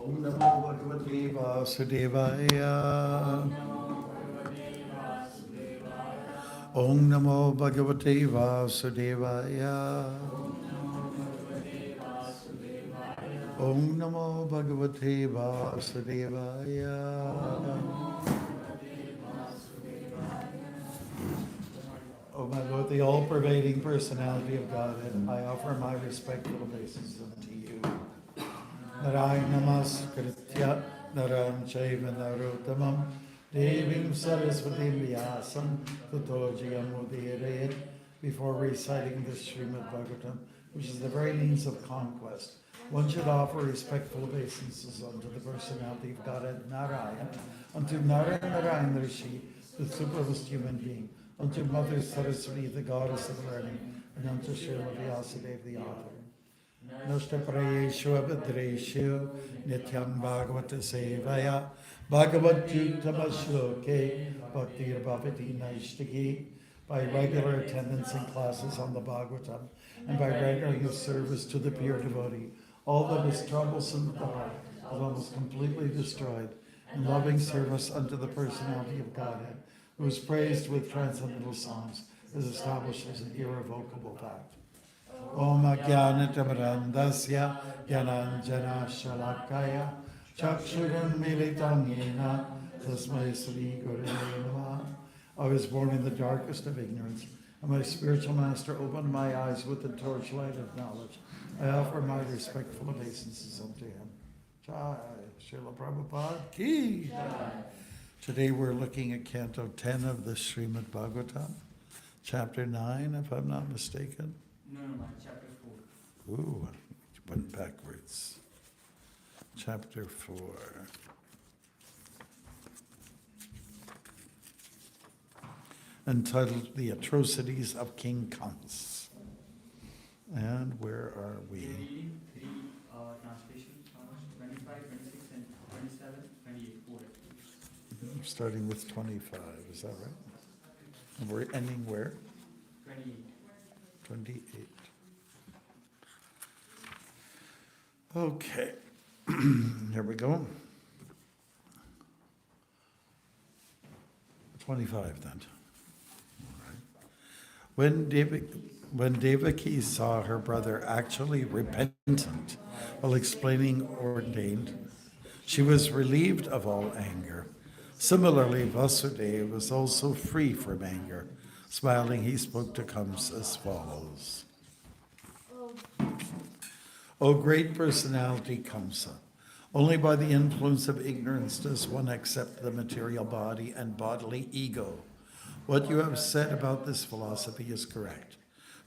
Om Namo Bhagavate Vasudevaya. Om Namo Bhagavate Vasudevaya. Om Namo Bhagavate Vasudevaya. Oh my Lord, the all-pervading personality of God, and I offer my respectful obeisances unto you. Narayana Namaskritya Naram Chaiva Narottamam Devim Saraswatim Vyasam Tato Jayamudire. Before reciting this Srimad Bhagavatam, which is the very means of conquest, one should offer respectful obeisances unto the personality of Godhead Narayana, unto Narayana Rishi, the superless human being, unto Mother Saraswati, the goddess of learning, and unto Srila Vyasadeva, the author. Nashtaprayeshu abhadreshu nityam bhagavata sevaya bhagavat yutamashloke bhaktir bhavati naishtaki. By regular attendance in classes on the Bhagavatam and by rendering of service to the pure devotee, all that is troublesome at the heart is almost completely destroyed in loving service unto the personality of Godhead, who is praised with transcendental songs, is established as an irrevocable fact. Om Ajnanatamrandasya Gyananjana Shalakaya Chakshuram Militam Yena Tasmai Sri Gurave Namaha. I was born in the darkest of ignorance, and my spiritual master opened my eyes with the torchlight of knowledge. I offer my respectful obeisances unto him. Jai, Srila Prabhupada Ki. Today we're looking at Canto 10 of the Srimad Bhagavatam, Chapter 9, if I'm not mistaken. No, Chapter 4. Ooh, went backwards. Chapter 4. Entitled The Atrocities of King Kans. And where are we? We're reading three translations, 25, 26, and 27, 28, 4. Starting with 25, is that right? And we're ending where? 28. 28. Okay, here we go. 25 then. When Devaki saw her brother actually repentant while explaining ordained, she was relieved of all anger. Similarly, Vasudeva was also free from anger. Smiling, he spoke to Kamsa as follows. O great personality Kamsa, only by the influence of ignorance does one accept the material body and bodily ego. What you have said about this philosophy is correct.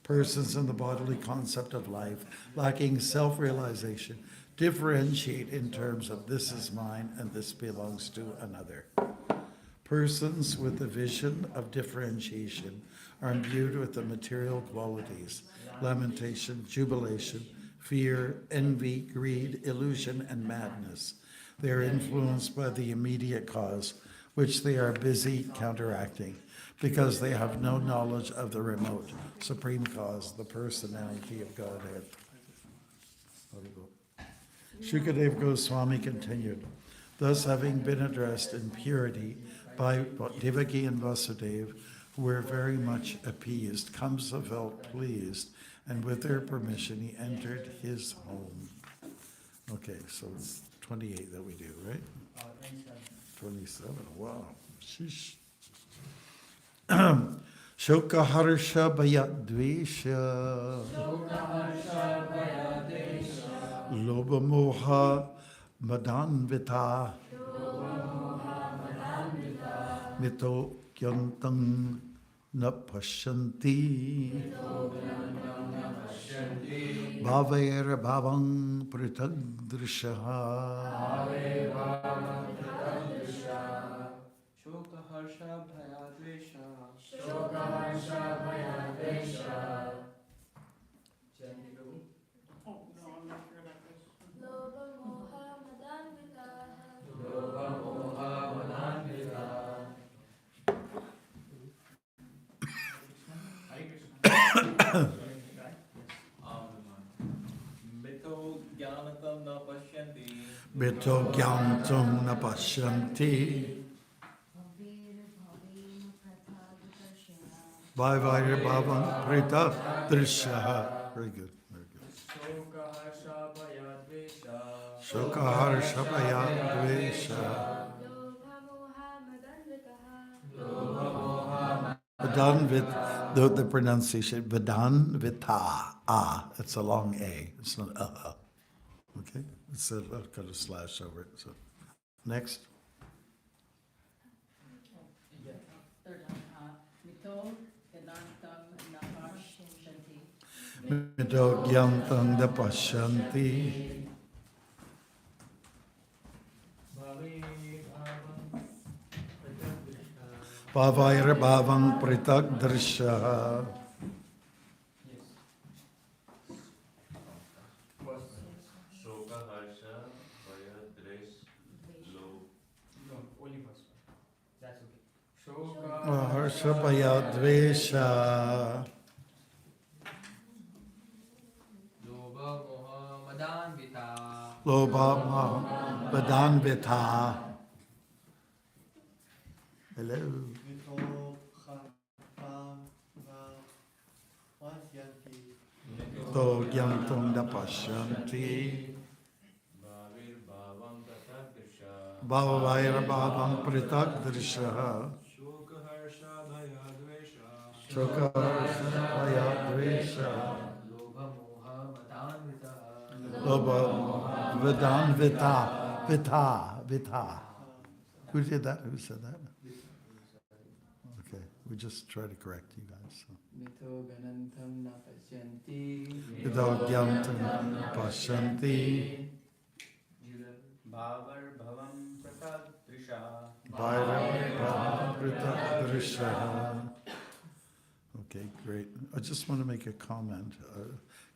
Persons in the bodily concept of life, lacking self-realization, differentiate in terms of this is mine and this belongs to another. Persons with the vision of differentiation are imbued with the material qualities, lamentation, jubilation, fear, envy, greed, illusion, and madness. They are influenced by the immediate cause, which they are busy counteracting, because they have no knowledge of the remote, supreme cause, the personality of Godhead. Shukadeva Goswami continued, thus having been addressed in purity by Devaki and Vasudeva, who were very much appeased, Kamsa felt pleased, and with their permission he entered his home. Okay, so it's 28 that we do, right? 27, wow. Sheesh. Shoka harsha bayadvesha Lobha moha madanvita Mito kyantang na pashanti Bhavair bhavang pritagdrishaha Shoka harsha bhayadvesha. Shoka harsha bhayadvesha. Janti Prabhu. Oh, no, I'm not sure about this. Lobha moha madanvitaha. Lobha moha madanvitaha. Hare Krishna. Mito jnanatam na pashyanti. Bito Gyantum Napashyanti. Bhavair Bhavam Prita Drishaha. Very good, very good. Shokahar Shabaya Dvesha. Lobha moha madanvitaha. Vadanvit, the pronunciation, Vadanvita. Ah, it's a long A. It's not Okay? It's got a slash over it. So next. Mito Gyantam Dapashanti. Bhavair Bhavam Pritak Drisha. Shoka Harsha Vaya Dresh Lo. No, only first one. That's okay. Shoka. Harsha Vaya Dvesha. Lobha moha madanvita. Lobha Vadanvita. Hello. To Gyantam Dapashanti. Bhavir Bhavam Tatadrisha. Bhavair Bhavam Pritak Drisha. Shoka Harsha Vaya Dvesha. Shoka Harsha Vaya Dvesha. Lobha moha madanvita. Lobha Vadanvita. Vita. Who did that? Who said that? Okay, we just try to correct you guys. So. Mito ganantam napashyanti. Vidogyantam Pashanti. Bhavar Bhavam Pratadrisha. Bhairavritadrisha. Okay, great. I just want to make a comment.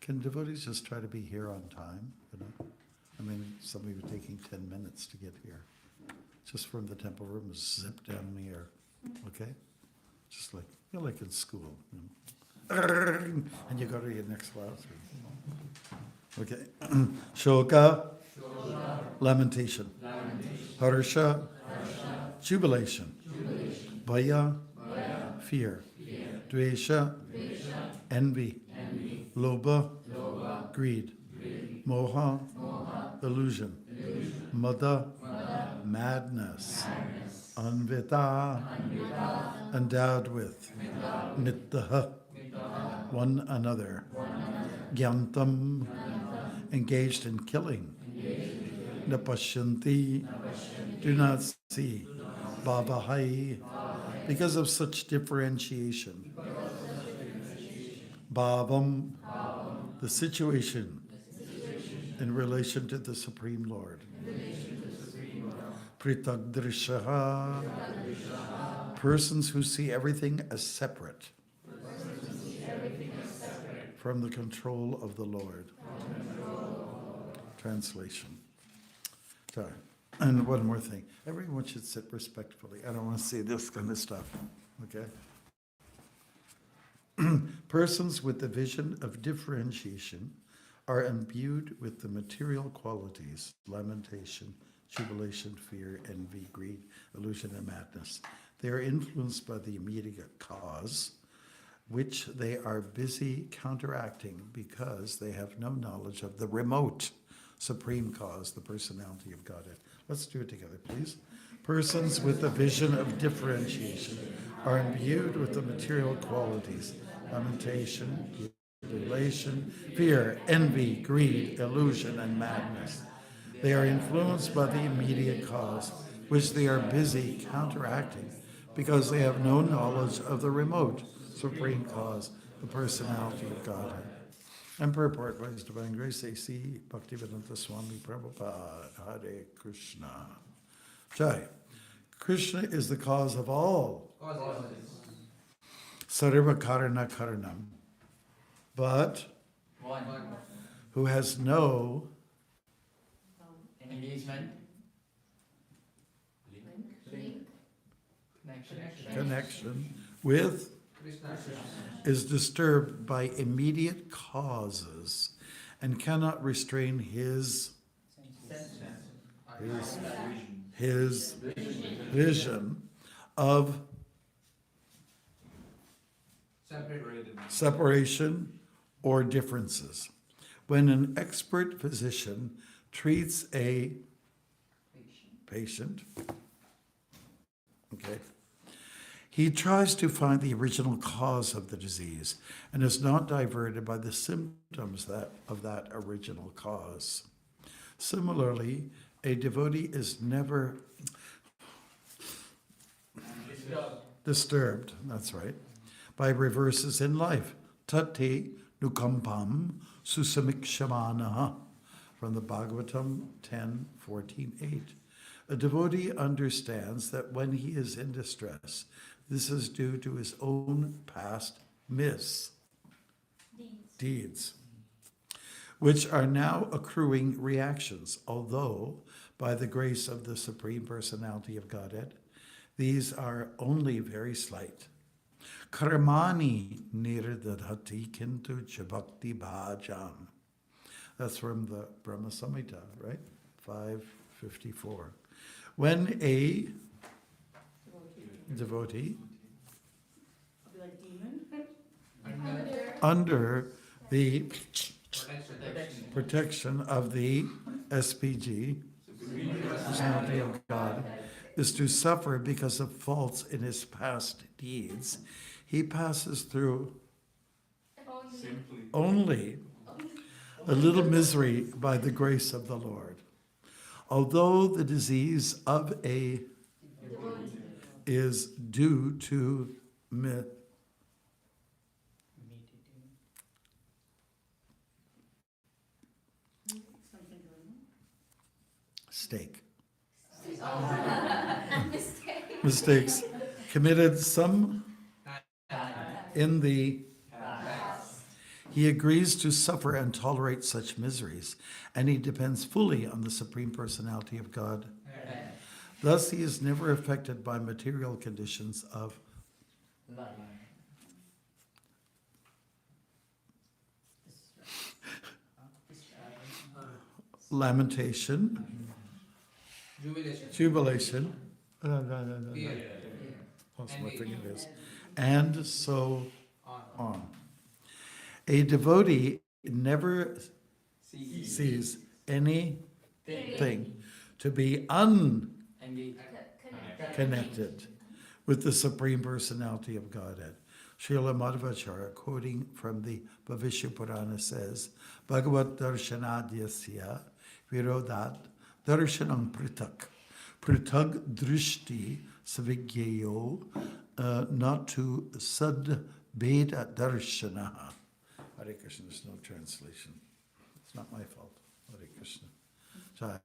Can devotees just try to be here on time? You know, I mean, some of you are taking 10 minutes to get here. Just from the temple room, zip down the air. Okay, just like you're like in school, you know. And you go to your next class. Okay, Shoka, lamentation. Harsha, jubilation. Vaya, fear. Dvesha, envy. Lobha, greed. Moha, illusion. Mada, madness. Anvita, endowed with. Mittaha, one another. Gyantam, engaged in killing. Napashyanti, do not see. Bhavahai, because of such differentiation. Bhavam, the situation in relation to the Supreme Lord. Pritagdrishaha, persons who see everything as separate from the control of the Lord. Translation. Sorry. And one more thing. Everyone should sit respectfully. I don't want to see this kind of stuff. Okay? Persons with the vision of differentiation are imbued with the material qualities, lamentation, jubilation, fear, envy, greed, illusion, and madness. They are influenced by the immediate cause, which they are busy counteracting because they have no knowledge of the remote supreme cause, the personality of Godhead. Let's do it together, please. Persons with a vision of differentiation are imbued with the material qualities, lamentation, jubilation, fear, envy, greed, illusion, and madness. They are influenced by the immediate cause, which they are busy counteracting because they have no knowledge of the remote supreme cause, the personality of Godhead. And purport by His Divine Grace, A.C. Bhaktivedanta Swami Prabhupada, Hare Krishna. Jai. Krishna is the cause of all. Sarva Karana Karanam. But who has no engagement, connection with is disturbed by immediate causes and cannot restrain his his vision of separation or differences. When an expert physician treats a patient, okay, he tries to find the original cause of the disease and is not diverted by the symptoms of that original cause. Similarly, a devotee is never disturbed, that's right, by reverses in life. Tati nukampam susamikshamanaha, from the Bhagavatam 10:14-8. A devotee understands that when he is in distress, this is due to his own past misdeeds, which are now accruing reactions, although by the grace of the Supreme Personality of Godhead, these are only very slight. Karmani nirdadhati kintu chabakti bhajam. That's from the Brahma Samhita, right? 554. When a devotee under the protection of the SPG, Personality of God, is to suffer because of faults in his past deeds, he passes through only a little misery by the grace of the Lord. Although the disease of a is due to mistakes committed some in the he agrees to suffer and tolerate such miseries, and he depends fully on the Supreme Personality of God. Thus, he is never affected by material conditions of lamentation, jubilation, lost my fingers, and so on. A devotee never sees anything to be unconnected with the Supreme Personality of Godhead. Srila Madhvacharya, quoting from the Bhavishya Purana, says, Bhagavat darshanadhyasya virodat darshanam pritak drishti savigyayo natu sad beda darshanaha. Hare Krishna, there's no translation. It's not my fault. Hare Krishna. Jai.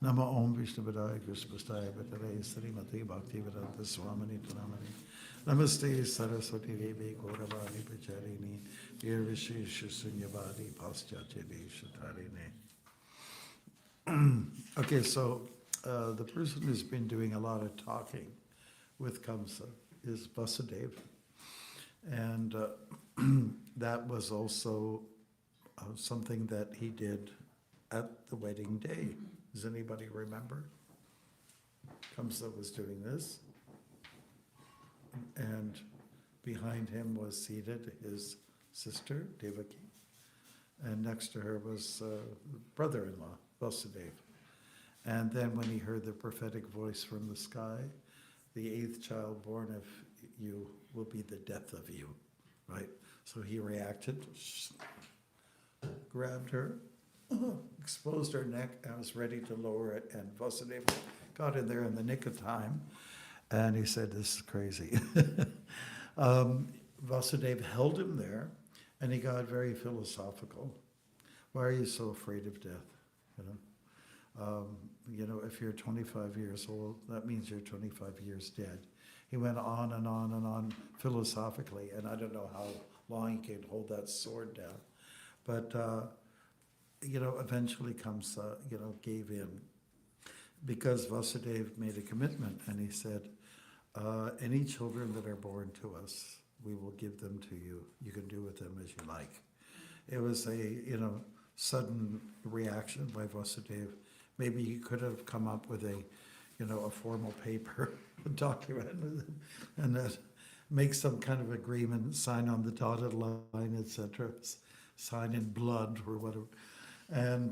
Nama Om Vishnu Padaya Krishna Pastaya Bhatare Srimati Bhaktivedanta Swamini Tunamani Namaste Saraswati Devi Gauravani Pacharini Nirvishesha Sunyavadi Paschatya Tarini. Okay, so the person who's been doing a lot of talking with Kamsa is Vasudeva. And that was also something that he did at the wedding day. Does anybody remember? Kamsa was doing this, and behind him was seated his sister, Devaki, and next to her was brother-in-law, Vasudeva. And then when he heard the prophetic voice from the sky, the 8th child born of you will be the death of you, right? So he reacted, grabbed her, exposed her neck, and was ready to lower it, and Vasudeva got in there in the nick of time, and he said, this is crazy. Vasudeva held him there, and he got very philosophical. Why are you so afraid of death? If you're 25 years old, that means you're 25 years dead. He went on and on and on philosophically, and I don't know how long he could hold that sword down. But, eventually Kamsa, gave in, because Vasudeva made a commitment, and he said, any children that are born to us, we will give them to you. You can do with them as you like. It was a, sudden reaction by Vasudeva, maybe he could have come up with a, a formal paper, a document, and make some kind of agreement, sign on the dotted line, etc., sign in blood or whatever. And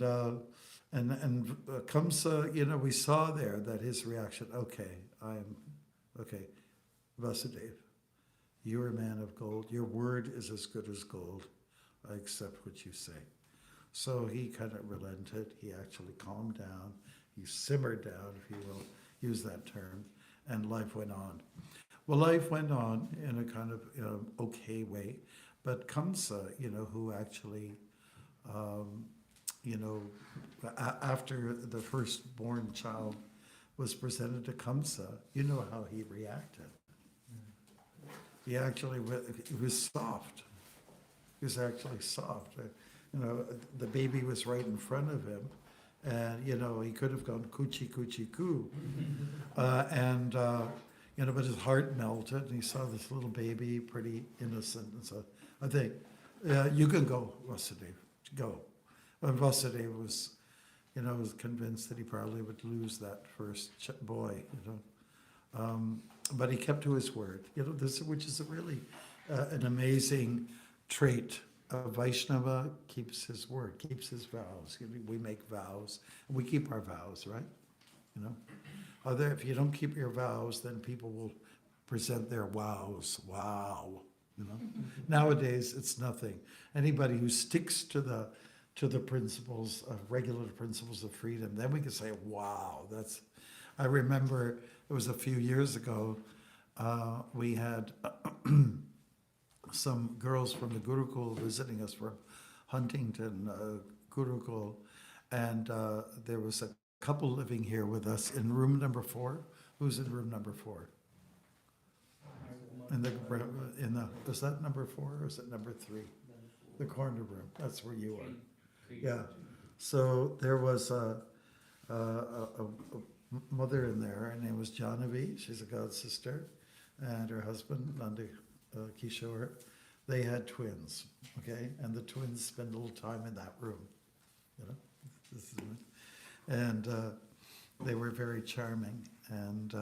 Kamsa, we saw there that his reaction, okay, Vasudev, you're a man of gold. Your word is as good as gold. I accept what you say. So he kind of relented. He actually calmed down. He simmered down, if you will, use that term, and life went on. Well, life went on in a kind of okay way, but Kamsa, who actually, after the firstborn child was presented to Kamsa, you know how he reacted. He actually was soft. He was actually soft. The baby was right in front of him, and he could have gone coochie coochie coo, but his heart melted, and he saw this little baby, pretty innocent, and so I think, you can go, Vasudev, go. And Vasudev was, was convinced that he probably would lose that first boy, but he kept to his word, which is a really an amazing trait. Vaishnava keeps his word, keeps his vows. We make vows, and we keep our vows, right? If you don't keep your vows, then people will present their wows. Wow, Nowadays, it's nothing. Anybody who sticks to the principles of regular principles of freedom, then we can say, wow, that's. I remember it was a few years ago. We had some girls from the Gurukul visiting us from Huntington Gurukul, and there was a couple living here with us in room number 4. Who's in room number 4? Is that number 4 or is it number 3? The corner room. That's where you are. Yeah. So there was a mother in there. Her name was Janavi. She's a god sister, and her husband Nanda Kishore. They had twins. Okay, and the twins spend a little time in that room. And they were very charming. And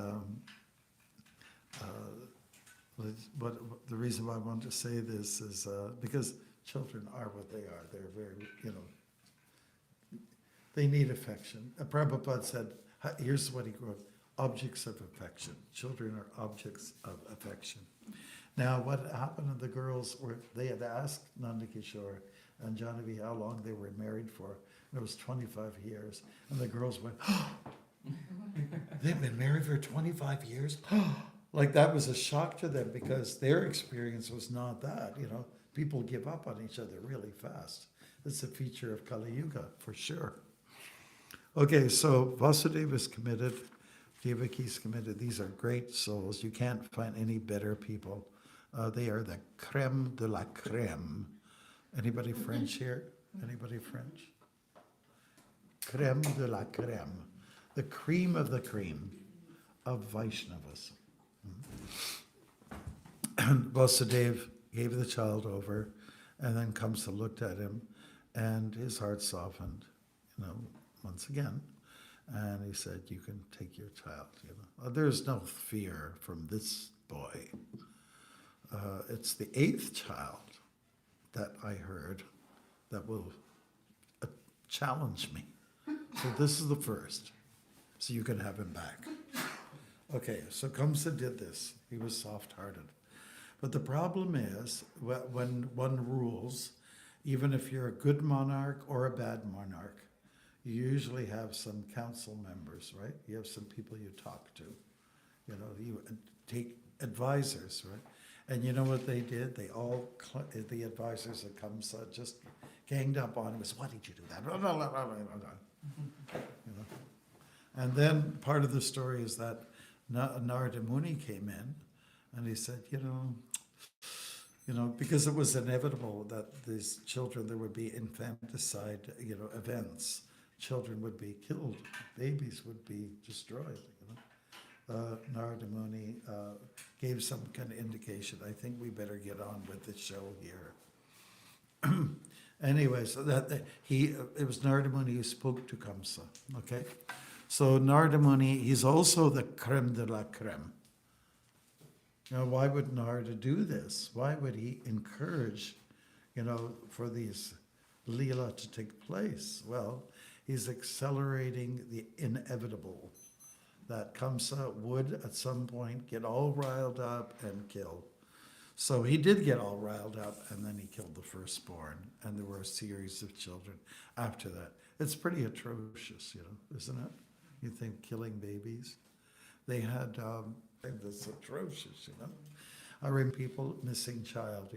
but the reason why I want to say this is because children are what they are. They're very, they need affection. Prabhupada said, here's what he wrote, objects of affection. Children are objects of affection. Now, what happened to the girls, they had asked Nanda Kishore and Janavi how long they were married for. And it was 25 years. And the girls went, oh, they've been married for 25 years? Like that was a shock to them because their experience was not that, People give up on each other really fast. It's a feature of Kali Yuga, for sure. Okay, so Vasudeva is committed. Devaki is committed. These are great souls. You can't find any better people. They are the creme de la creme. Anybody French here? Anybody French? Creme de la creme. The cream of the cream of Vaishnavas. And Vasudeva gave the child over, and then Kamsa looked at him, and his heart softened, once again. And he said, you can take your child, There's no fear from this boy. It's the 8th child that I heard that will challenge me. So this is the first. So you can have him back. Okay, so Kamsa did this. He was soft-hearted. But the problem is, when one rules, even if you're a good monarch or a bad monarch, you usually have some council members, right? You have some people you talk to. You take advisors, right? And you know what they did? They all, the advisors at Kamsa just ganged up on him. Why did you do that? And then part of the story is that Narada Muni came in and he said, because it was inevitable that these children, there would be infanticide, events. Children would be killed, babies would be destroyed. Narada Muni gave some kind of indication. I think we better get on with the show here. Anyway, so it was Narada Muni who spoke to Kamsa. Okay, so Narada Muni, he's also the creme de la creme. Now, why would Narada do this? Why would he encourage, for these Leela to take place? Well, he's accelerating the inevitable, that Kamsa would at some point get all riled up and kill. So he did get all riled up, and then he killed the firstborn, and there were a series of children after that. It's pretty atrocious, isn't it? You think killing babies? They had, it's atrocious, I remember people missing child,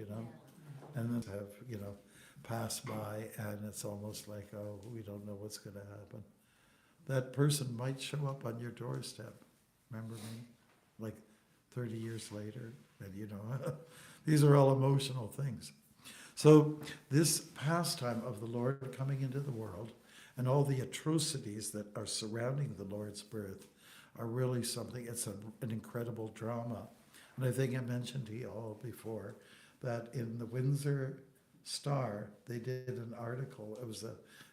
and then have, pass by, and it's almost like, oh, we don't know what's going to happen. That person might show up on your doorstep. Remember me? Like 30 years later, and these are all emotional things. So this pastime of the Lord coming into the world and all the atrocities that are surrounding the Lord's birth are really something. It's an incredible drama. And I think I mentioned to you all before that in the Windsor Star, they did an article. It was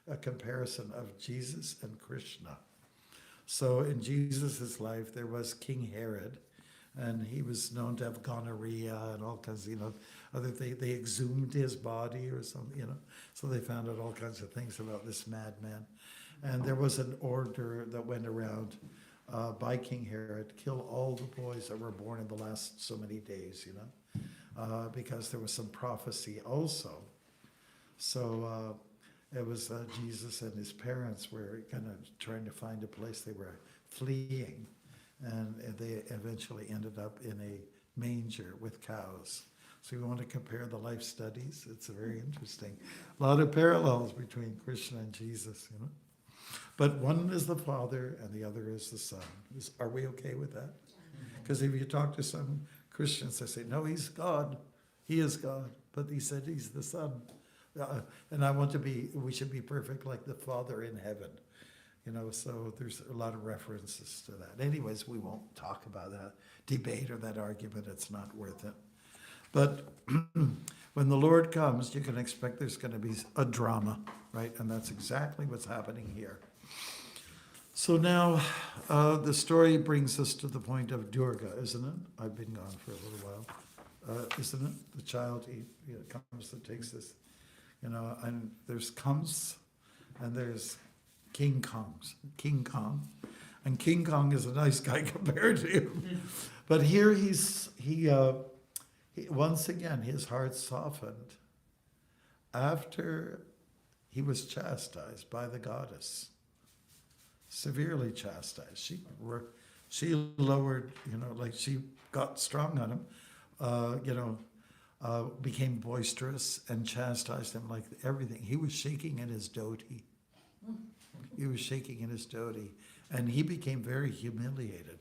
a comparison of Jesus and Krishna. So in Jesus' life, there was King Herod, and he was known to have gonorrhea and all kinds of, other things. They exhumed his body or something, So they found out all kinds of things about this madman. And there was an order that went around by King Herod, kill all the boys that were born in the last so many days, because there was some prophecy also. So it was Jesus and his parents were kind of trying to find a place. They were fleeing, and they eventually ended up in a manger with cows. So you want to compare the life studies? It's very interesting. A lot of parallels between Krishna and Jesus, But one is the Father and the other is the Son. Are we okay with that? Because if you talk to some Christians, they say, no, he's God. He is God. But he said he's the Son. And we should be perfect like the Father in heaven. So there's a lot of references to that. Anyways, we won't talk about that debate or that argument. It's not worth it. But when the Lord comes, you can expect there's going to be a drama, right? And that's exactly what's happening here. So now the story brings us to the point of Durga, isn't it? I've been gone for a little while. Isn't it? The child comes that takes this, and there's Kams and there's King Kong. And King Kong is a nice guy compared to him. But here he once again, his heart softened after he was chastised by the goddess, severely chastised. She lowered, like she got strong on him, became boisterous and chastised him like everything. He was shaking in his dhoti. And he became very humiliated,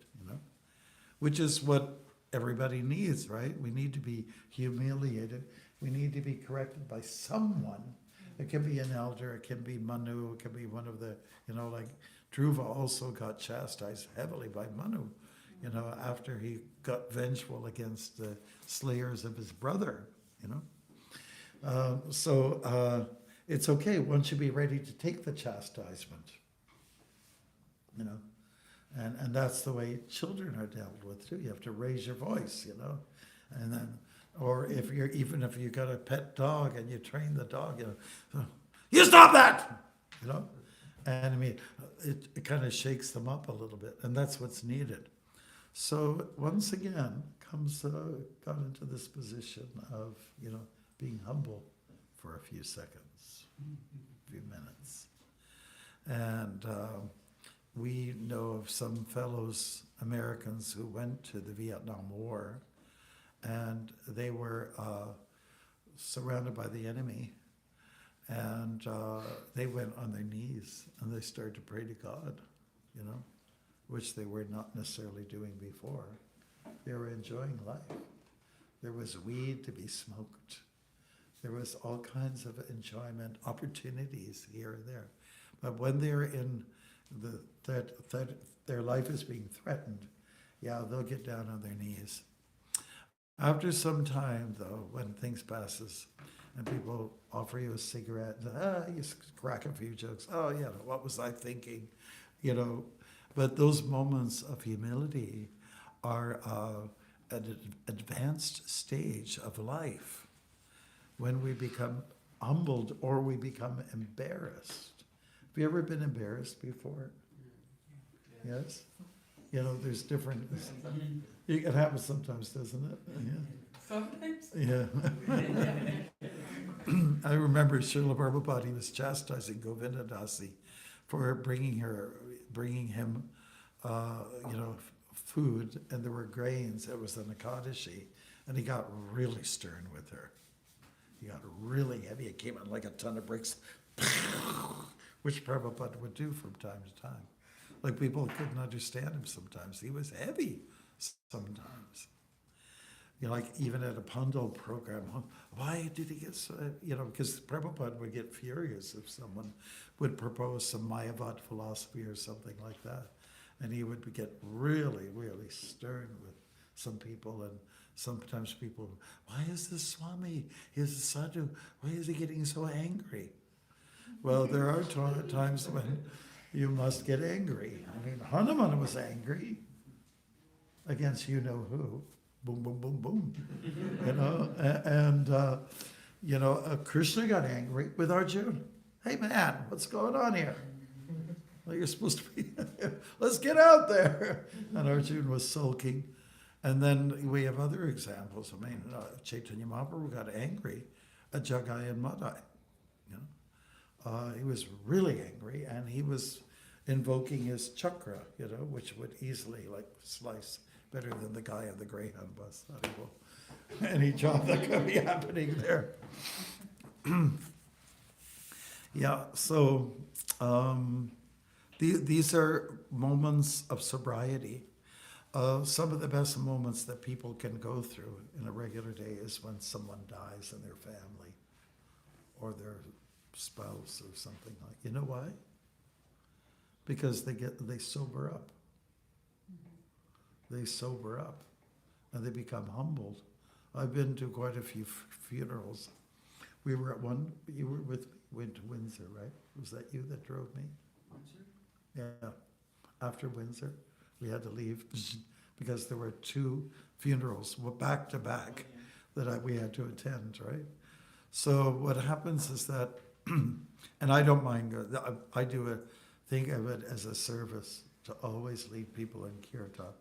which is what everybody needs, right? We need to be humiliated. We need to be corrected by someone. It can be an elder, it can be Manu, it can be one of the, like Dhruva also got chastised heavily by Manu, after he got vengeful against the slayers of his brother, it's okay. One should be ready to take the chastisement, and that's the way children are dealt with too. You have to raise your voice, and then, or if you got a pet dog and you train the dog, you stop that, and I mean, it kind of shakes them up a little bit, and that's what's needed. So once again, got into this position of, being humble for a few seconds, a few minutes. And we know of some fellows, Americans, who went to the Vietnam War, and they were surrounded by the enemy, and they went on their knees and they started to pray to God, which they were not necessarily doing before. They were enjoying life. There was weed to be smoked. There was all kinds of enjoyment, opportunities here and there. But when they're in their life is being threatened, they'll get down on their knees. After some time, though, when things passes, and people offer you a cigarette, you crack a few jokes. Oh, yeah, what was I thinking? But those moments of humility are an advanced stage of life when we become humbled or we become embarrassed. Have you ever been embarrassed before? Yes? There's different, it happens sometimes, doesn't it? Sometimes. Yeah. I remember Srila Prabhupada, he was chastising Govinda Dasi for bringing him, food, and there were grains. It was an Ekadashi, and he got really stern with her. He got really heavy. It came out like a ton of bricks, which Prabhupada would do from time to time. Like people couldn't understand him sometimes. He was heavy sometimes. Like even at a Pandal program, why did he get so, because Prabhupada would get furious if someone would propose some Mayavad philosophy or something like that. And he would get really, really stern with some people, and sometimes people, why is this Swami, he's a sadhu, why is he getting so angry? Well, there are times when you must get angry. I mean, Hanuman was angry against who. Boom, boom, boom, boom. Krishna got angry with Arjuna. Hey man, what's going on here? Well, you're supposed to be, let's get out there. And Arjuna was sulking. And then we have other examples. I mean, Chaitanya Mahaprabhu got angry at Jagai and Madai. He was really angry, and he was invoking his chakra, which would easily slice better than the guy on the Greyhound bus. Any job that could be happening there. Yeah, so these are moments of sobriety. Some of the best moments that people can go through in a regular day is when someone dies in their family or their spouse or something like. You know why? Because they sober up. They sober up and they become humbled. I've been to quite a few funerals. We were at one, you were with me, went to Windsor, right? Was that you that drove me? Windsor? Yeah. After Windsor, we had to leave because there were two funerals back to back that we had to attend, right? So what happens is that, and I don't mind, I think of it as a service to always lead people in kirtan.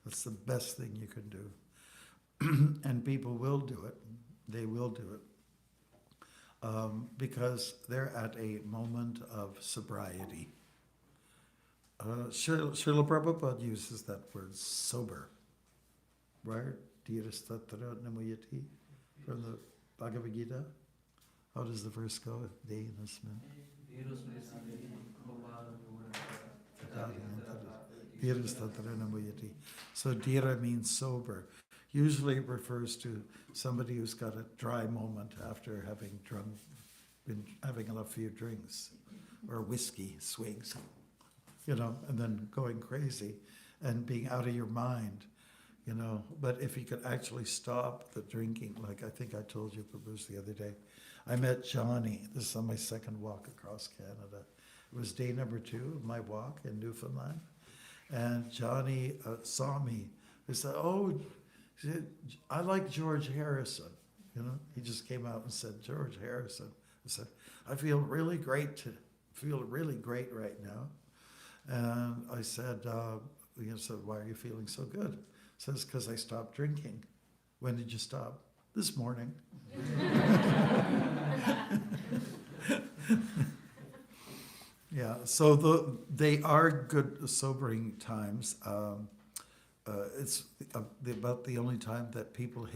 That's the best thing you can do. And people will do it. They will do it. Because they're at a moment of sobriety. Srila Prabhupada uses that word sober. Right? Dhirastatara namayati from the Bhagavad Gita. How does the verse go? Deinasmin. So dhira means sober. Usually it refers to somebody who's got a dry moment after having been having a few drinks or whiskey swigs, and then going crazy and being out of your mind, But if you could actually stop the drinking, like I think I told you, Prabhu's the other day, I met Johnny. This is on my second walk across Canada. It was day number 2 of my walk in Newfoundland. And Johnny saw me. He said, he said, I like George Harrison. He just came out and said, George Harrison. I said, I feel really great right now. And I said, why are you feeling so good? He says, because I stopped drinking. When did you stop? This morning. Yeah, so they are good sobering times. It's about the only time that people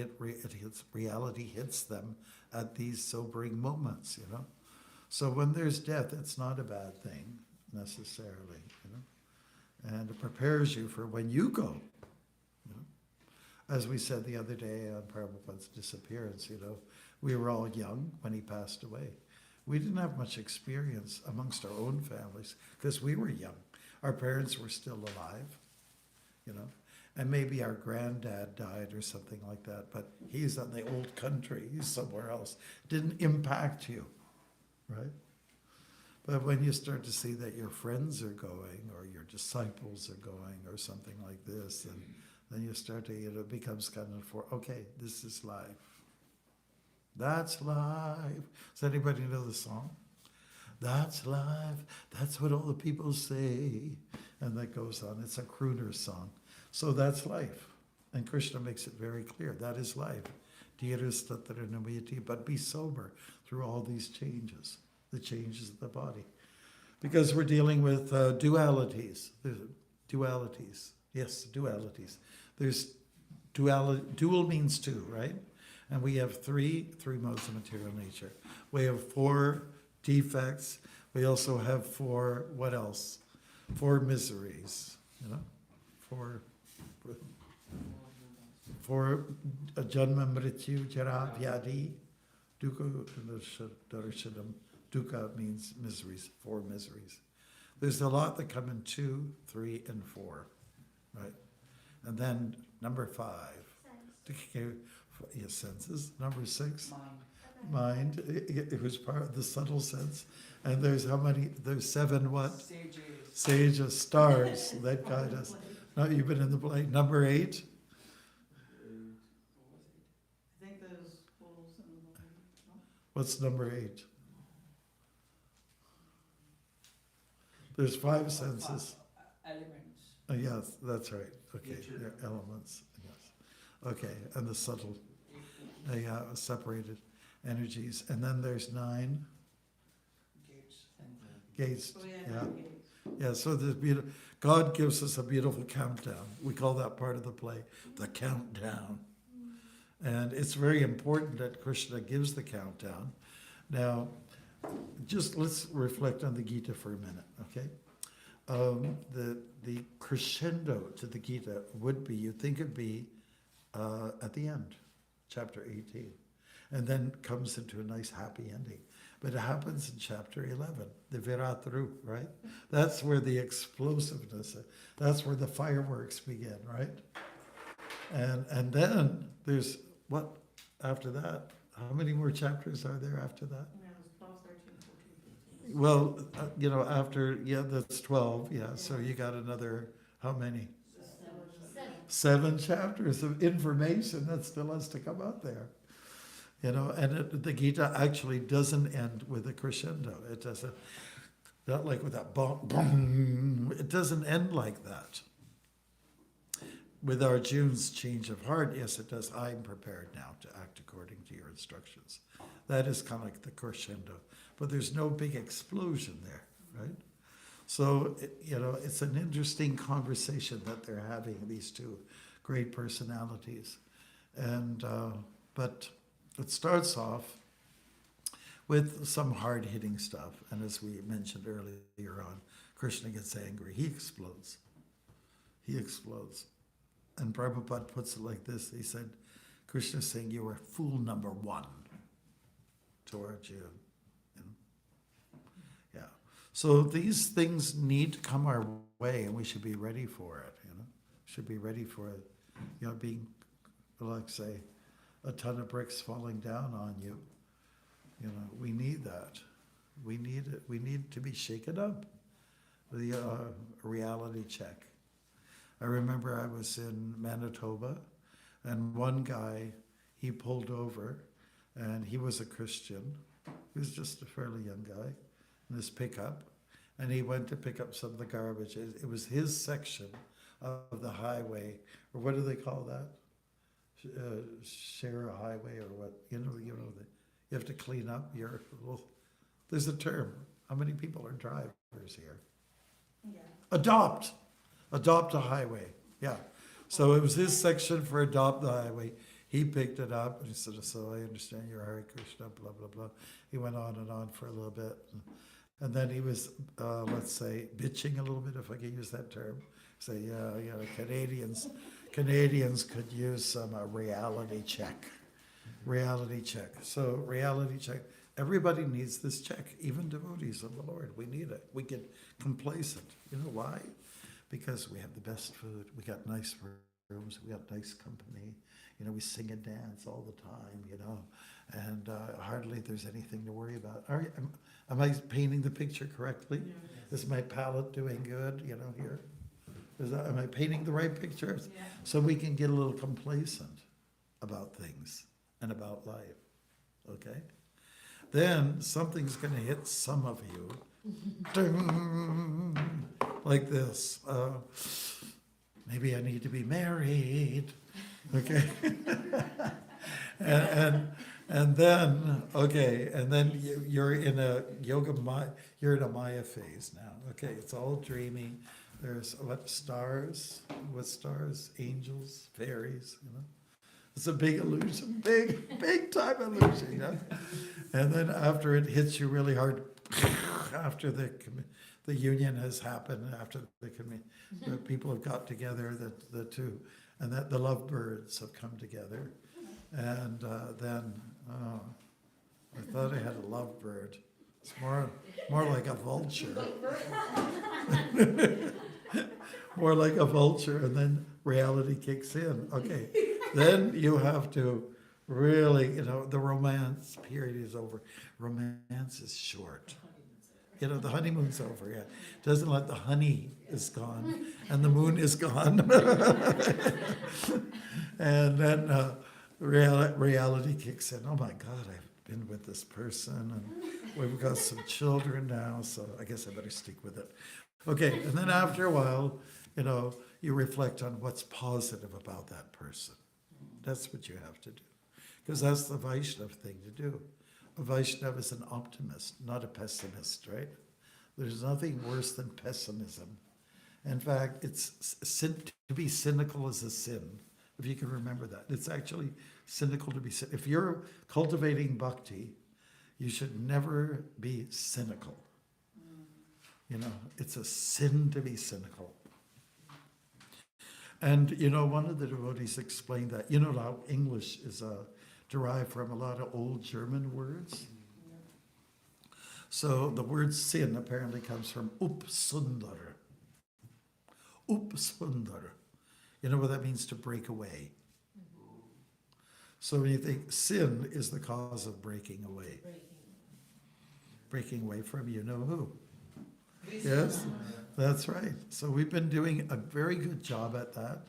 reality hits them at these sobering moments, So when there's death, it's not a bad thing necessarily, And it prepares you for when you go. As we said the other day on Prabhupada's disappearance, we were all young when he passed away. We didn't have much experience amongst our own families because we were young. Our parents were still alive, And maybe our granddad died or something like that, but he's in the old country, he's somewhere else. Didn't impact you, right? But when you start to see that your friends are going, or your disciples are going, or something like this, and then you start to, it becomes kind of okay, this is life. That's life. Does anybody know the song? That's life. That's what all the people say. And that goes on. It's a crooner song. So that's life. And Krishna makes it very clear. That is life. But be sober through all these changes, the changes of the body. Because we're dealing with dualities. Dualities. Yes, dualities. There's dual means two, right? And we have three modes of material nature. We have 4 defects. We also have 4, what else? 4 miseries, you know? 4 janma mrityu jara vyadi dukkha darshanam. Dukkha means miseries, 4 miseries. There's a lot that come in 2, 3, and 4, right? And then number 5. Yes, senses. Number 6, mind. It was part of the subtle sense. And there's how many? There's 7 what? Sages, stars that guide us. No, you've been in the play. Number 8. I think there's holes in the body. No? What's number 8? There's 5 senses. Elements. Yes, that's right. Okay, Nature. they're elements. Yes. Okay, and the subtle, separated energies. And then there's 9 Gates. gates. Oh, Yeah. gates. Yeah, so God gives us a beautiful countdown. We call that part of the play, the countdown. And it's very important that Krishna gives the countdown. Now, just let's reflect on the Gita for a minute, okay? The crescendo to the Gita would be, you'd think it'd be at the end, chapter 18. And then comes into a nice happy ending. But it happens in chapter 11, the Viratru, right? That's where the explosiveness, that's where the fireworks begin, right? And then there's, what, after that? How many more chapters are there after that? Yeah, it was 12, 13, 14, 15. Well, after, that's 12, so you got another, how many? 7 chapters of information that still has to come out there. And the Gita actually doesn't end with a crescendo. It doesn't, not like with that boom, boom. It doesn't end like that. With Arjuna's change of heart, yes, it does. I'm prepared now to act according to your instructions. That is kind of like the crescendo. But there's no big explosion there, right? So, it's an interesting conversation that they're having, these 2 great personalities. And, but it starts off with some hard-hitting stuff. And as we mentioned earlier on, Krishna gets angry. He explodes. And Prabhupada puts it like this. He said, Krishna's saying, you were fool number 1 to Arjuna. Yeah. So these things need to come our way, and we should be ready for it, Should be ready for it, being, like say, a ton of bricks falling down on you. We need that. We need it. We need to be shaken up. The reality check. I remember I was in Manitoba, and one guy, he pulled over, and he was a Christian. He was just a fairly young guy in his pickup, and he went to pick up some of the garbage. It was his section of the highway, or what do they call that? Share a highway, or what? You have to clean up your. Well, there's a term. How many people are drivers here? Yeah. Adopt a highway. Yeah. So it was his section for adopt the highway. He picked it up and he said, so I understand you're Hare Krishna, blah, blah, blah. He went on and on for a little bit. And then he was, let's say, bitching a little bit, if I can use that term. Say, Canadians could use some reality check. Reality check. So reality check. Everybody needs this check, even devotees of the Lord. We need it. We get complacent. You know why? Because we have the best food. We got nice rooms, we got nice company, you know, we sing and dance all the time, you know, and hardly there's anything to worry about. Am I painting the picture correctly? Is my palette doing good, you know, here? Am I painting the right pictures? Yeah. So we can get a little complacent about things and about life, okay? Then something's gonna hit some of you, ding, like this. Maybe I need to be married, okay? and then, okay, and then you're in a you're in a Maya phase now, okay? It's all dreamy. There's what stars, angels, fairies, you know? It's a big illusion, big time illusion, you know? And then after it hits you really hard, after the union has happened, after the people have got together, the two, and that the lovebirds have come together, and then I thought I had a lovebird. It's more like a vulture. More like a vulture, and then reality kicks in. Okay, then you have to really, you know, the romance period is over. Romance is short. You know, the honeymoon's over, yeah. Doesn't let the honey is gone and the moon is gone. And then reality kicks in. Oh my God, I've been with this person and we've got some children now, so I guess I better stick with it. Okay, and then after a while, you know, you reflect on what's positive about that person. That's what you have to do. Because that's the Vaishnav thing to do. A Vaishnav is an optimist, not a pessimist, right? There's nothing worse than pessimism. In fact, to be cynical is a sin, if you can remember that. It's actually cynical to be cynical. If you're cultivating bhakti, you should never be cynical. You know, it's a sin to be cynical. And, you know, one of the devotees explained that, you know how English is derived from a lot of old German words? So the word sin apparently comes from uppsundar. Uppsundar. You know what that means? To break away. So when you think sin is the cause of breaking away. Breaking away from you know who. Yes, that's right. So we've been doing a very good job at that.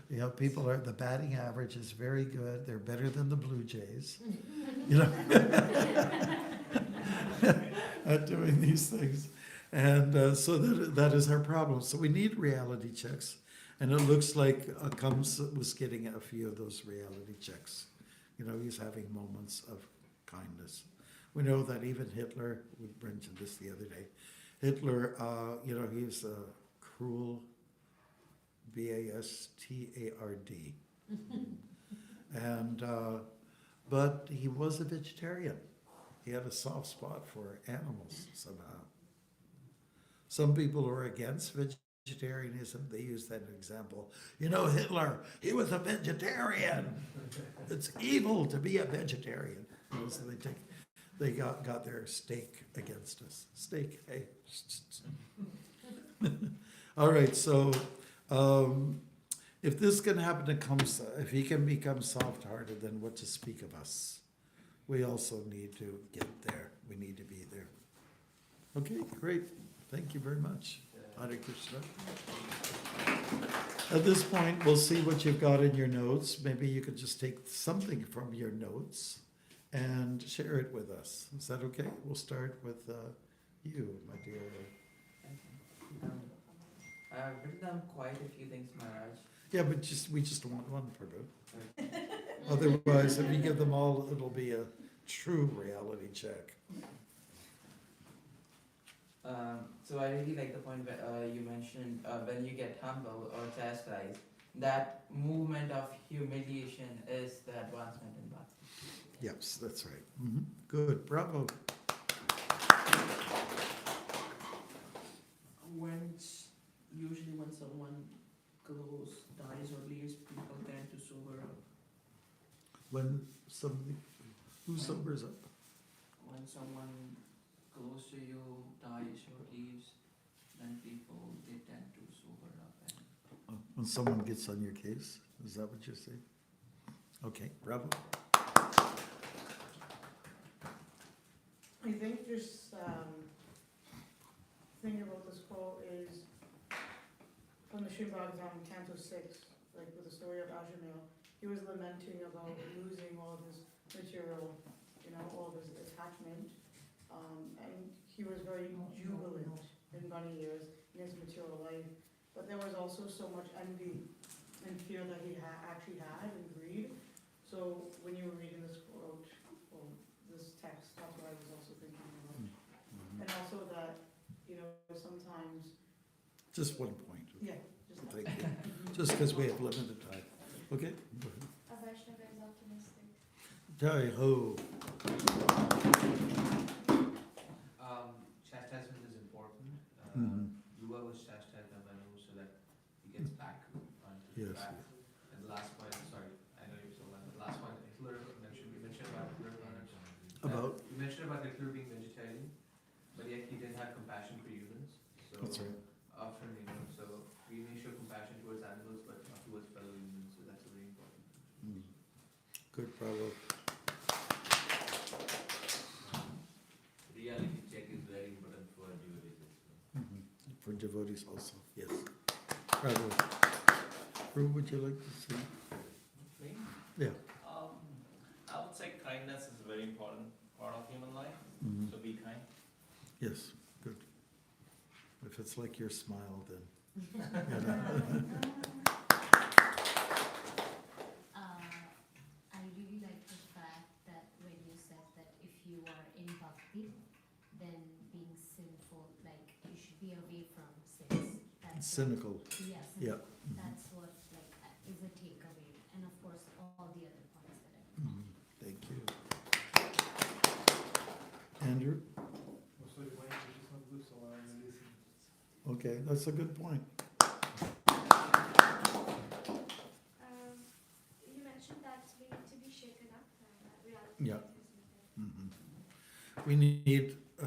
You know, the batting average is very good. They're better than the Blue Jays, you know, at doing these things. And so that is our problem. So we need reality checks. And it looks like Kams was getting a few of those reality checks. You know, he's having moments of kindness. We know that even Hitler, we mentioned this the other day, Hitler, you know, he's a cruel, bastard. And, but he was a vegetarian. He had a soft spot for animals somehow. Some people who are against vegetarianism, they use that example. You know, Hitler, he was a vegetarian. It's evil to be a vegetarian. So they got their stake against us. Stake, hey. All right, so if this can happen to Kamsa, if he can become soft-hearted, then what to speak of us? We also need to get there. We need to be there. Okay, great. Thank you very much. Hare Krishna. At this point, we'll see what you've got in your notes. Maybe you could just take something from your notes and share it with us. Is that okay? We'll start with you, my dear. I've written down quite a few things, Maharaj. Yeah, but we just want one, Prabhu. Otherwise, if you give them all, it'll be a true reality check. So I really like the point where you mentioned when you get humble or chastised, that movement of humiliation is the advancement in bhakti. Yes, that's right. Mm-hmm. Good, bravo. Usually when someone close dies or leaves, people tend to sober up. When somebody, who sobers up? When someone close to you dies or leaves, then they tend to sober up. And when someone gets on your case. Is that what you're saying? Okay, bravo. I think this thing about this quote is from the Shinbagam, Canto 6, like with the story of Ajamil. He was lamenting about losing all of his material, you know, all of his attachment. And he was very jubilant in many years in his material life. But there was also so much envy and fear that he actually had and greed. So when you were reading this quote, or this text, that's what I was also thinking about. And also that, you know, sometimes, Just one point. yeah, just that. Thank you. Just because we have limited time. Okay? Go ahead. A Vaishnava is optimistic. Jai ho. Chastisement is important. Mhm. Yuva was chastised by Manu so that he gets back onto the Yes. track. And the last point, sorry, I know you're so long. The last point, Hitler mentioned, you mentioned about Hitler. About? You mentioned about Hitler being vegetarian, but yet he didn't have compassion for humans. So That's right. often, you know, so we may show compassion towards animals, but not towards fellow humans. So that's a very important. Good, bravo. Reality check is very important for devotees. For devotees also, yes. Bravo. Ru, would you like to say? Me? Yeah. I would say kindness is a very important part of human life, Mhm. so be kind. Yes, good. If it's like your smile, then. You know. I really like the fact that when you said that if you are in bhakti, then being sinful, like you should be away from sins. That's Cynical. What, yes, Yeah. that's what like is a takeaway, and of course all the other points that I. Thank you. Andrew? Okay, that's a good point. You mentioned that we need to be shaken up and that reality Yeah. check is needed. We need a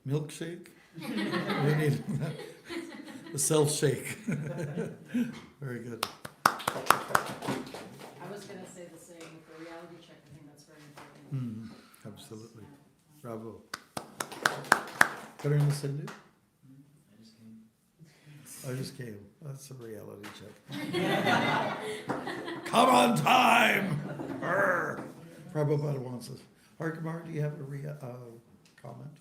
milkshake. We need a self shake. Very good. I was gonna say the same with the reality check, I think that's very important. Absolutely. Bravo. Karuna Sindhu? I just came. That's a reality check. Come on time! Arr! Prabhupada wants us. Harkumar, do you have a comment?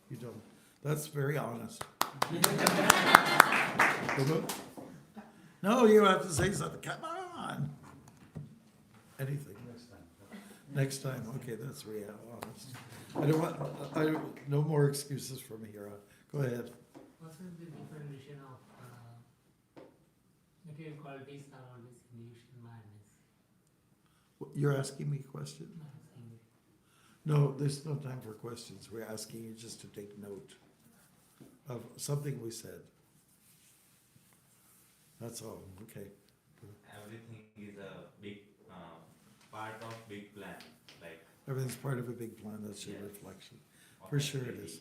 You don't. That's very honest. Prabhu? No, you have to say something. Come on. Anything. Next time. Okay, that's real honest. No more excuses from here on. Go ahead. What is the definition of material qualities are always illusion, madness? You're asking me a question? No, I'm saying it. No, there's no time for questions. We're asking you just to take note of something we said. That's all. Okay. Everything is a big part of big plan, like. Everything's part of a big plan. That's your reflection. For sure it is.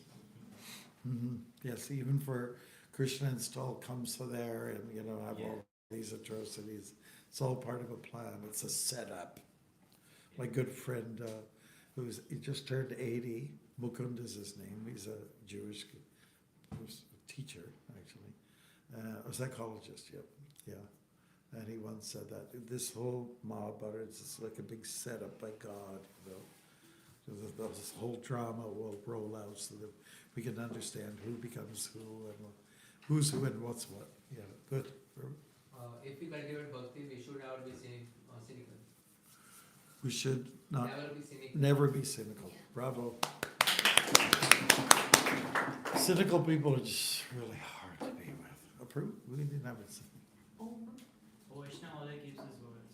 Yes, even for Krishna install Kamsa there and, you know, have all these atrocities. It's all part of a plan. It's a setup. My good friend, he just turned 80, Mukund is his name. He's a Jewish teacher, actually. A psychologist, yeah. And he once said that this whole Mahabharata is like a big setup by God, you know. So this whole drama will roll out so that we can understand who becomes who and who's who and what's what. Yeah, good. If we cultivate bhakti, we should never be cynical. We should not Never be cynical. never be cynical. Bravo. Cynical people are just really hard to be with. Approve? We didn't have it. Vaishnava only keeps his words.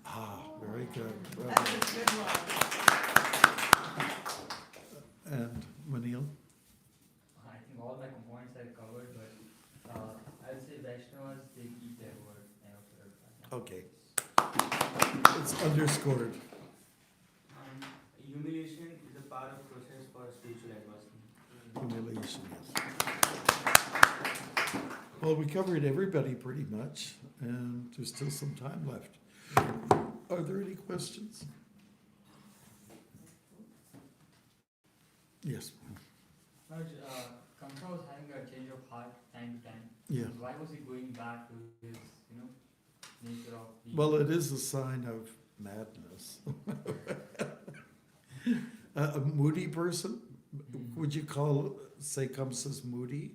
Ah, very good. Bravo. That's a good one. And Manil? I think all my points are covered, but I would say Vaishnavas, they keep their word. Okay. It's underscored. Humiliation is a part of process for spiritual advancement. Humiliation, yes. Well, we covered everybody pretty much, and there's still some time left. Are there any questions? Yes, Raj, Kamsa was having a change of heart time to time. yeah. Why was he going back to his, nature of being? Well, it is a sign of madness. A moody person, would you say Kamsa's moody?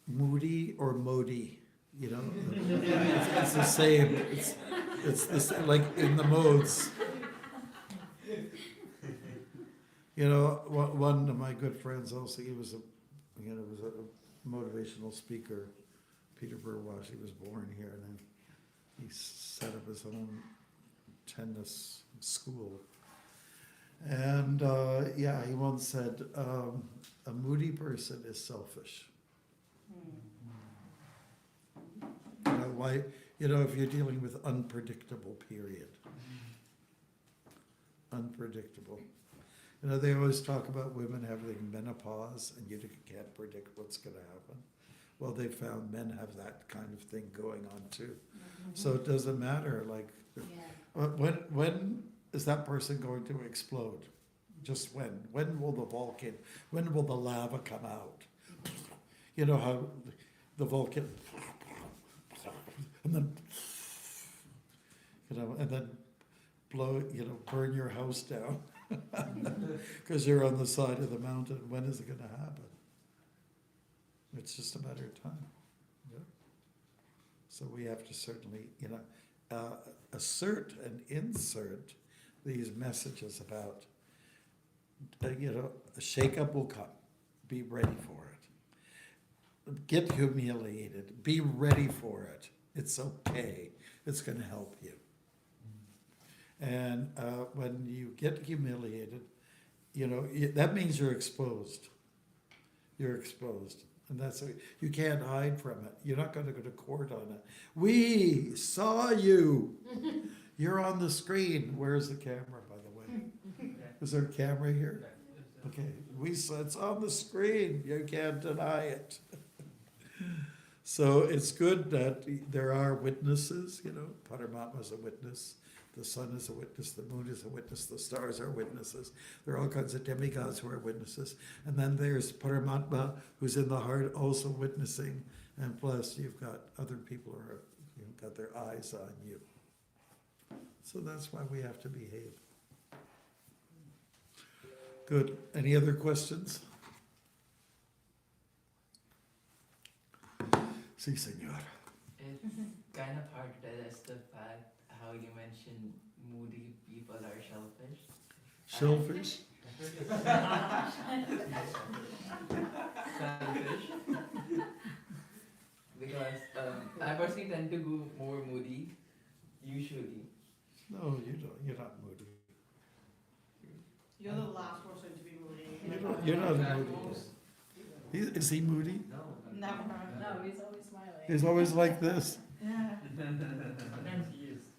Moody or Modi, it's the same. It's the same, like in the modes. One of my good friends also, he was a motivational speaker, Peter Burwash. He was born here, and then he set up his own tennis school. And he once said, a moody person is selfish. Why? If you're dealing with unpredictable period. Unpredictable. They always talk about women having menopause and you can't predict what's going to happen. Well, they found men have that kind of thing going on too. So it doesn't matter, when is that person going to explode? Just when? When will the lava come out? You know how the volcano, and then blow, burn your house down because you're on the side of the mountain. When is it going to happen? It's just a matter of time. Yeah. So we have to certainly, assert and insert these messages about, a shakeup will come. Be ready for it. Get humiliated. Be ready for it. It's okay. It's going to help you. And when you get humiliated, that means you're exposed. You're exposed. And you can't hide from it. You're not going to go to court on it. We saw you. You're on the screen. Where's the camera, by the way? Is there a camera here? Okay. It's on the screen. You can't deny it. So it's good that there are witnesses, Paramatma's a witness. The sun is a witness, the moon is a witness, the stars are witnesses. There are all kinds of demigods who are witnesses. And then there's Paramatma, who's in the heart, also witnessing. And plus, you've got other people who are, got their eyes on you. So that's why we have to behave. Good. Any other questions? Si, senor. It's kind of hard to digest the fact how you mentioned moody people are selfish. Shellfish? Selfish. Because I personally tend to go more moody, usually. No, you don't. You're not moody. You're the last person to be moody. You're not moody. Is he moody? Never. No, he's always smiling. He's always like this. Yeah. Sometimes he is.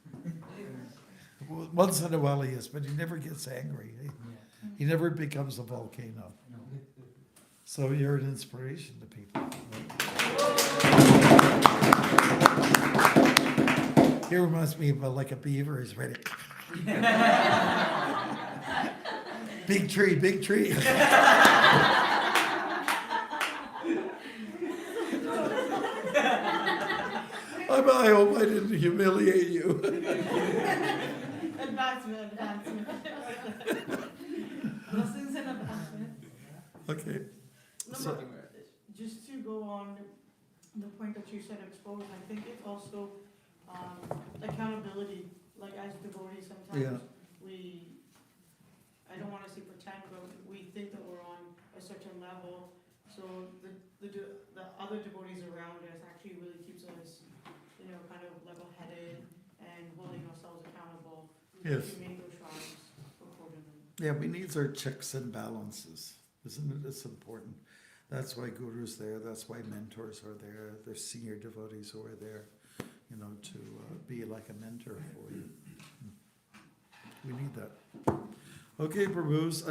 Once in a while he is, but he never gets angry. He never becomes a volcano. No. So you're an inspiration to people. He reminds me of like a beaver. He's ready. Big tree, big tree. I hope I didn't humiliate you. Advancement. Blessings and advancement. Okay. No, So- but just to go on the point that you said exposed, I think it's also accountability. Like as devotees, sometimes I don't want to say pretend, but we think that we're on a certain level. So the other devotees around us actually really keeps us, kind of level-headed and holding ourselves accountable. Yes. To make those shrines accordingly. Yeah, we need our checks and balances, isn't it? It's important. That's why gurus there. That's why mentors are there. There's senior devotees who are there, to be like a mentor for you. We need that. Okay, Prabhus.